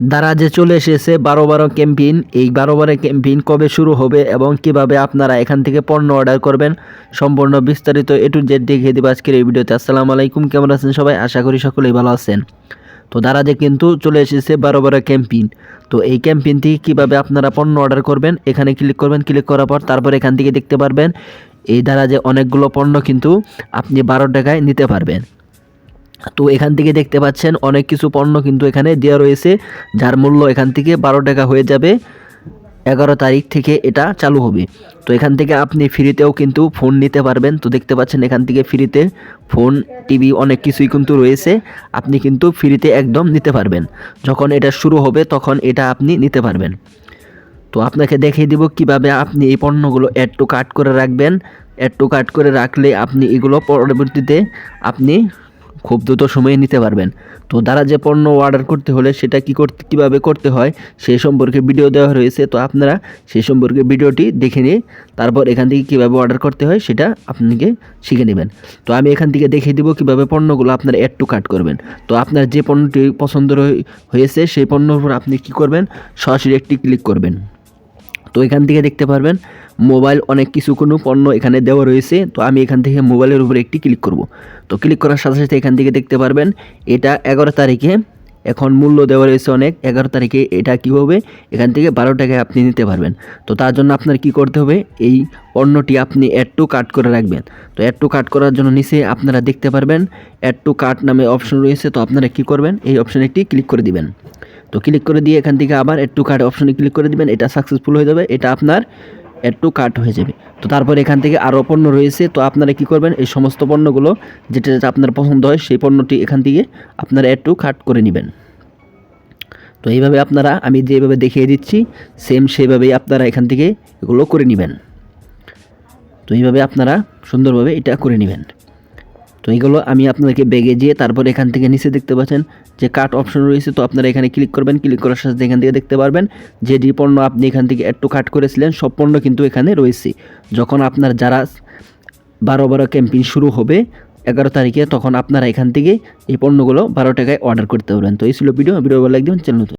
দারাজে চলে এসেছে 12 ক্যাম্পেইন। এই 12 ক্যাম্পেইন কবে শুরু হবে এবং কিভাবে আপনারা এখান থেকে পণ্য অর্ডার করবেন সম্পূর্ণ বিস্তারিত A to Z দেখিয়ে দেব আজকের এই ভিডিওতে। আসসালামু আলাইকুম, কেমন আছেন সবাই? আশা করি সকলেই ভালো আছেন। তো দারাজে কিন্তু চলে এসেছে 12 ক্যাম্পেইন। তো এই ক্যাম্পেইন থেকে কীভাবে আপনারা পণ্য অর্ডার করবেন এখানে ক্লিক করবেন। ক্লিক করার পর তারপর এখান থেকে দেখতে পারবেন এই দারাজে অনেকগুলো পণ্য কিন্তু আপনি 12 টাকায় নিতে পারবেন। তো এখান থেকে দেখতে পাচ্ছেন অনেক কিছু পণ্য কিন্তু এখানে দেওয়া রয়েছে, যার মূল্য এখান থেকে 12 টাকা হয়ে যাবে। 11 তারিখ থেকে এটা চালু হবে। তো এখান থেকে আপনি ফ্রিতেও কিন্তু ফোন নিতে পারবেন। তো দেখতে পাচ্ছেন এখান থেকে ফ্রিতে ফোন, টিভি অনেক কিছুই কিন্তু রয়েছে, আপনি কিন্তু ফ্রিতে একদম নিতে পারবেন। যখন এটা শুরু হবে তখন এটা আপনি নিতে পারবেন। তো আপনাকে দেখিয়ে দিব কিভাবে আপনি এই পণ্যগুলো অ্যাড টু কার্ট করে রাখবেন। অ্যাড টু কার্ট করে রাখলে আপনি এগুলো পরবর্তীতে আপনি খুব দ্রুত সময়ে নিতে পারবেন। তো দারাজে পণ্য অর্ডার করতে হলে সেটা কীভাবে করতে হয় সেই সম্পর্কে ভিডিও দেওয়া রয়েছে। তো আপনারা সেই সম্পর্কে ভিডিওটি দেখে নিয়ে তারপর এখান থেকে কীভাবে অর্ডার করতে হয় সেটা আপনাকে শিখে নেবেন। তো আমি এখান থেকে দেখিয়ে দিব কীভাবে পণ্যগুলো আপনারা অ্যাড টু কার্ট করবেন। তো আপনার যে পণ্যটি পছন্দ হয়েছে সেই পণ্যর উপর আপনি কী করবেন, সরাসরি একটি ক্লিক করবেন। তো এখান থেকে দেখতে পারবেন মোবাইল অনেক কিছু কোনো পণ্য এখানে দেওয়া রয়েছে। তো আমি এখান থেকে মোবাইলের উপরে একটি ক্লিক করব। তো ক্লিক করার সাথে সাথে এখান থেকে দেখতে পারবেন এটা 11 তারিখে এখন মূল্য দেওয়া রয়েছে অনেক। 11 তারিখে এটা কী হবে, এখান থেকে 12 টাকায় আপনি নিতে পারবেন। তো তার জন্য আপনার কি করতে হবে, এই পণ্যটি আপনি অ্যাড টু কার্ট করে রাখবেন। তো অ্যাড টু কার্ট করার জন্য নিচে আপনারা দেখতে পারবেন অ্যাড টু কার্ট নামে অপশন রয়েছে। তো আপনারা কি করবেন, এই অপশনে একটি ক্লিক করে দিবেন। তো ক্লিক করে দিয়ে এখান থেকে আবার অ্যাড টু কার্ট অপশনে ক্লিক করে দিবেন। এটা সাকসেসফুল হয়ে যাবে, এটা আপনার অ্যাড টু কার্ট হয়ে যাবে। তো তারপর এখান থেকে আরও পণ্য রয়েছে। তো আপনারা কি করবেন, এই সমস্ত পণ্যগুলো যেটা যেটা আপনার পছন্দ হয় সেই পণ্যটি এখান থেকে আপনারা অ্যাড টু কার্ট করে নেবেন। তো এইভাবে আপনারা আমি যেভাবে দেখিয়ে দিচ্ছি সেম সেইভাবেই আপনারা এখান থেকে এগুলো করে নেবেন। তো এইভাবে আপনারা সুন্দরভাবে এটা করে নেবেন। তো এইগুলো আমি আপনাদেরকে ব্যাগে যেয়ে তারপর এখান থেকে নিচে দেখতে পাচ্ছেন যে কার্ট অপশন রয়েছে। তো আপনারা এখানে ক্লিক করবেন। ক্লিক করার সাথে এখান থেকে দেখতে পারবেন যে পণ্য আপনি এখান থেকে একটু কাট করেছিলেন সব পণ্য কিন্তু এখানে রয়েছে। যখন আপনার যারা 12 ক্যাম্পেইন শুরু হবে 11 তারিখে, তখন আপনারা এখান থেকে এই পণ্যগুলো 12 টাকায় অর্ডার করতে পারবেন। তো এই ছিল ভিডিও ভালো লাগবে চ্যানেল।